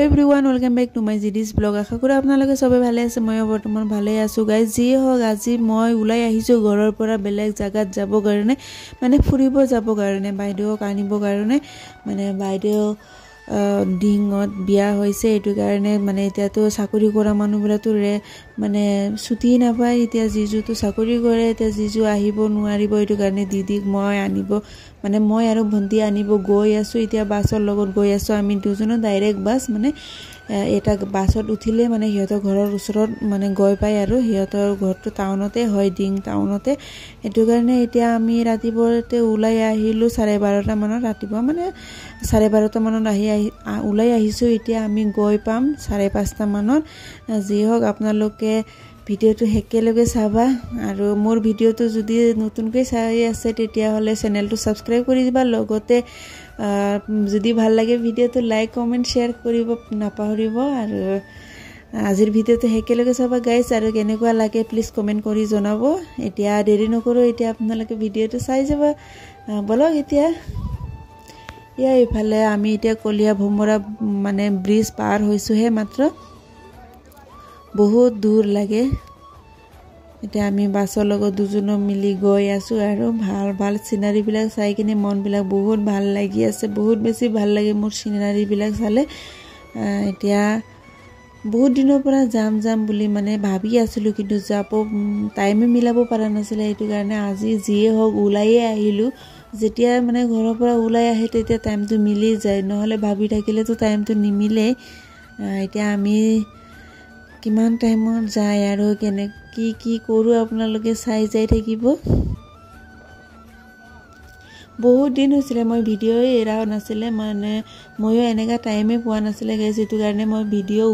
Everyone welcome back to my জিডিস blog. আশা কৰো আপোনালোকে সবে ভালে আছে। মই বৰ্তমান ভালে আছো গাইজ। যি হোক আজি মই ওলাই আহিছো ঘৰৰ পৰা বেলেগ জাগাত যাব কাৰণে, মানে ফুৰিব যাব কাৰণে, বাইদেউক আনিব কাৰণে। মানে বাইদেউ ডিঙত বিয়া হৈছে, এইটো কাৰণে মানে এতিয়াতো চাকৰি কৰা মানুহবিলাকতো মানে ছুটি নাপায়। এতিয়া জিজুতো চাকৰি কৰে, এতিয়া জিজু আহিব নোৱাৰিব, এইটো কাৰণে দিদিক মই আনিব, মানে মই আৰু ভণ্টি আনিব গৈ আছো। এতিয়া বাছৰ লগত গৈ আছো আমি দুজনে, ডাইৰেক্ট বাছ, মানে এটা বাছত উঠিলে মানে সিহঁতৰ ঘৰৰ ওচৰত মানে গৈ পায়, আৰু সিহঁতৰ ঘৰটো টাউনতে হয়, ডিং টাউনতে। সেইটো কাৰণে এতিয়া আমি ৰাতিপুৱাতে ওলাই আহিলোঁ 12:30 মানত, ৰাতিপুৱা মানে 12:30 মানত ওলাই আহিছোঁ। এতিয়া আমি গৈ পাম 5:30 মানত। যি হোক আপোনালোকে ভিডিঅ'টো একেলগে চাবা, আৰু মোৰ ভিডিঅ'টো যদি নতুনকৈ চাই আছে তেতিয়াহ'লে চেনেলটো ছাবস্ক্ৰাইব কৰি দিবা। লগতে যদি ভাল লাগে ভিডিঅ'টো লাইক কমেণ্ট শ্বেয়াৰ কৰিব নাপাহৰিব। আৰু আজিৰ ভিডিঅ'টো একেলগে চাবা গাইজ, আৰু কেনেকুৱা লাগে প্লিজ কমেণ্ট কৰি জনাব। এতিয়া দেৰি নকৰোঁ, এতিয়া আপোনালোকে ভিডিঅ'টো চাই যাবা। বলক এতিয়া। ইফালে আমি এতিয়া কলীয়া ভোমৰা মানে ব্ৰিজ পাৰ হৈছোঁহে মাত্ৰ, বহুত দূৰ লাগে। এতিয়া আমি বাছৰ লগত দুজনে মিলি গৈ আছোঁ, আৰু ভাল ভাল চিনাৰীবিলাক চাই কিনে মনবিলাক বহুত ভাল লাগি আছে, বহুত বেছি ভাল লাগে মোৰ চিনাৰীবিলাক চালে। এতিয়া বহুত দিনৰ পৰা যাম বুলি মানে ভাবি আছিলোঁ, কিন্তু যাব টাইমে মিলাব পৰা নাছিলে। সেইটো কাৰণে আজি যিয়ে হওক ওলাইয়ে আহিলোঁ। যেতিয়া মানে ঘৰৰ পৰা ওলাই আহে তেতিয়া টাইমটো মিলি যায়, নহ'লে ভাবি থাকিলেতো টাইমটো নিমিলে। এতিয়া আমি কিমান টাইমত যায় আৰু কি কৰোঁ আপোনালোকে চাই যাই থাকিব। বহুত দিন হৈছিলে মই ভিডিঅ' এৰা নাছিলে, মানে ময়ো এনেকুৱা টাইমে পোৱা নাছিলে গাইজ। সেইটো কাৰণে মই ভিডিঅ'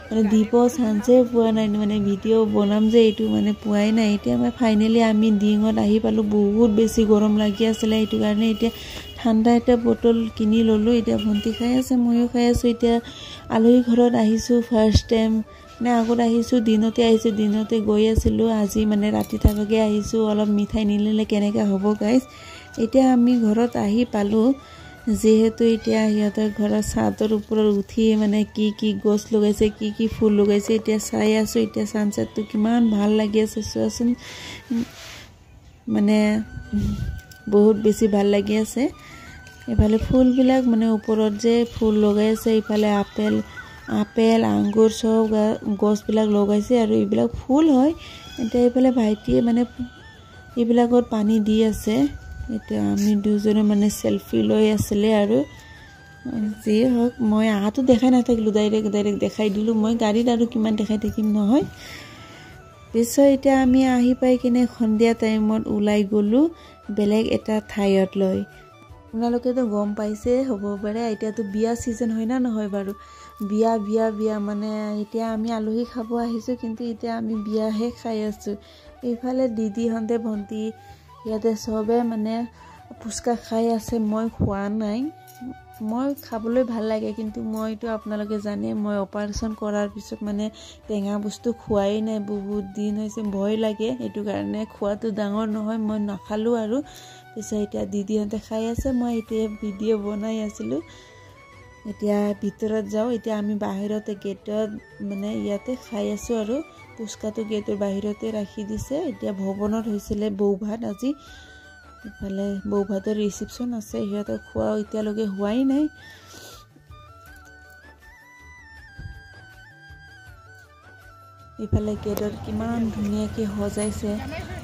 মানে দিব চান্সে পোৱা নাই, মানে ভিডিঅ' বনাম যে এইটো মানে পোৱাই নাই। এতিয়া মই ফাইনেলি আমি ডিঙত আহি পালোঁ। বহুত বেছি গৰম লাগি আছিলে, সেইটো কাৰণে এতিয়া ঠাণ্ডা এটা বটল কিনি ল'লোঁ। এতিয়া ভণ্টি খাই আছে, ময়ো খাই আছোঁ। এতিয়া আলহী ঘৰত আহিছোঁ ফাৰ্ষ্ট টাইম, মানে আগত আহিছোঁ, দিনতে গৈ আছিলোঁ। আজি মানে ৰাতি থাকাকৈ আহিছোঁ, অলপ মিঠাই নিনিলে কেনেকৈ হ'ব গাইজ। এতিয়া আমি ঘৰত আহি পালোঁ, যিহেতু এতিয়া সিহঁতৰ ঘৰৰ ছাদৰ ওপৰত উঠি মানে কি গছ লগাইছে, কি ফুল লগাইছে এতিয়া চাই আছোঁ। এতিয়া ছানছেটটো কিমান ভাল লাগি আছে চোৱাচোন, মানে বহুত বেছি ভাল লাগি আছে। এইফালে ফুলবিলাক মানে ওপৰত যে ফুল লগাই আছে, এইফালে আপেল আঙুৰ চব গছবিলাক লগাইছে, আৰু এইবিলাক ফুল হয়। এতিয়া এইফালে ভাইটিয়ে মানে এইবিলাকত পানী দি আছে। এতিয়া আমি দুজনে মানে চেল্ফি লৈ আছিলে, আৰু যিয়ে হওক মই আহাটো দেখাই নাথাকিলোঁ, ডাইৰেক্ট দেখাই দিলোঁ। মই গাড়ীত আৰু কিমান দেখাই থাকিম নহয়। পিছত এতিয়া আমি আহি পাই কিনে সন্ধিয়া টাইমত ওলাই গ'লোঁ বেলেগ এটা ঠাইত লৈ। আপোনালোকেতো গম পাইছে হ'ব পাৰে, এতিয়াতো বিয়া ছিজন হয় না নহয় বাৰু, বিয়া মানে এতিয়া আমি আলহী খাব আহিছোঁ, কিন্তু এতিয়া আমি বিয়াহে খাই আছোঁ। এইফালে দিদিহঁতে ভণ্টি ইয়াতে চবে মানে ফুচকা খাই আছে, মই খোৱা নাই। মই খাবলৈ ভাল লাগে, কিন্তু মইতো আপোনালোকে জানে মই অপাৰেশ্যন কৰাৰ পিছত মানে টেঙা বস্তু খোৱাই নাই, বহুত দিন হৈছে, ভয় লাগে। সেইটো কাৰণে খোৱাটো ডাঙৰ নহয়, মই নাখালোঁ। আৰু পিছত এতিয়া দিদিহঁতে খাই আছে, মই এতিয়া ভিডিঅ' বনাই আছিলোঁ। এতিয়া ভিতৰত যাওঁ। এতিয়া আমি বাহিৰতে গেটত মানে ইয়াতে খাই আছোঁ, আৰু ফুচকাটো গেটৰ বাহিৰতে ৰাখি দিছে। এতিয়া ভৱনত হৈছিলে বৌ ভাত আজি, ইফালে বৌ ভাতৰ ৰিচিপশ্যন আছে, সিহঁতৰ খোৱা এতিয়ালৈকে হোৱাই নাই। ইফালে গেটত কিমান ধুনীয়াকৈ সজাইছে।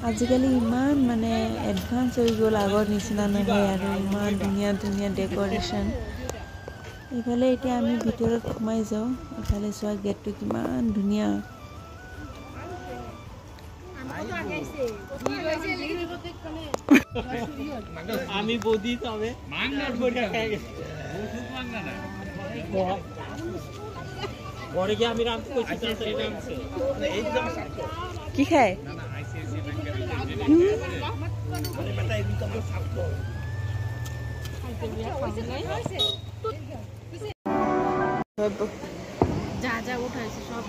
আজিকালি ইমান মানে এডভান্স হৈ গ'ল, আগৰ নিচিনা নহয়, আৰু ইমান ধুনীয়া ডেক'ৰেশ্যন। ইফালে এতিয়া আমি ভিতৰত সোমাই যাওঁ। ইফালে চোৱা গেটটো কিমান ধুনীয়া। আমি বদি তবে মাংনার বড়িয়া খাই গেছে ঘরে গিয়ে আমি রাম কইছি কি খায় না আইসিআইসি ব্যাংকের আরে বেটা এই তো সাফ কর খাইতে বিয়া খাওয়া নাই হইছে যা উঠাইছে সব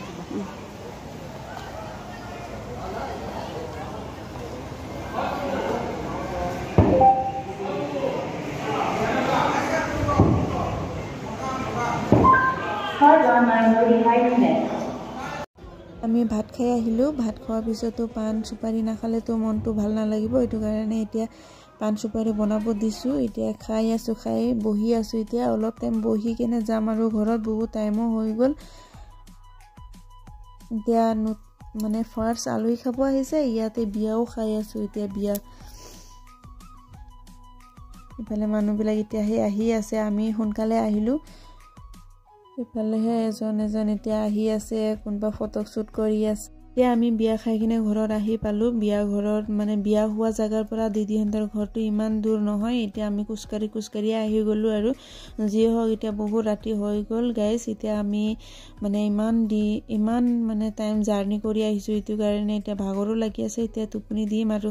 আমি ভাত খাই আহিলোঁ। ভাত খোৱাৰ পিছতো পাণ চুপাৰি নাখালেতো মনটো ভাল নালাগিব, এইটো কাৰণে এতিয়া পাণ চুপাৰি বনাব দিছোঁ। এতিয়া খাই আছোঁ, খাই বহি আছোঁ। এতিয়া অলপ টাইম বহি কেনে যাম আৰু ঘৰত বহুত টাইমো হৈ গ'ল। এতিয়া মানে ফাৰ্ষ্ট আলহী খাব আহিছে, ইয়াতে বিয়াও খাই আছোঁ। এতিয়া বিয়া ইফালে মানুহবিলাক এতিয়াহে আহি আছে, আমি সোনকালে আহিলোঁ। ইফালেহে এজন এতিয়া আহি আছে, কোনোবা ফটো শ্বুট কৰি আছে। এতিয়া আমি বিয়া খাই কিনে ঘৰত আহি পালোঁ। বিয়া ঘৰত মানে বিয়া হোৱা জেগাৰ পৰা দিদিহঁতৰ ঘৰটো ইমান দূৰ নহয়। এতিয়া আমি খোজকাঢ়ি আহি গ'লোঁ আৰু যি হওক এতিয়া বহুত ৰাতি হৈ গ'ল গাইজ। এতিয়া আমি মানে ইমান মানে টাইম জাৰ্ণি কৰি আহিছোঁ, এইটো কাৰণে এতিয়া ভাগৰো লাগি আছে। এতিয়া টোপনি দিম আৰু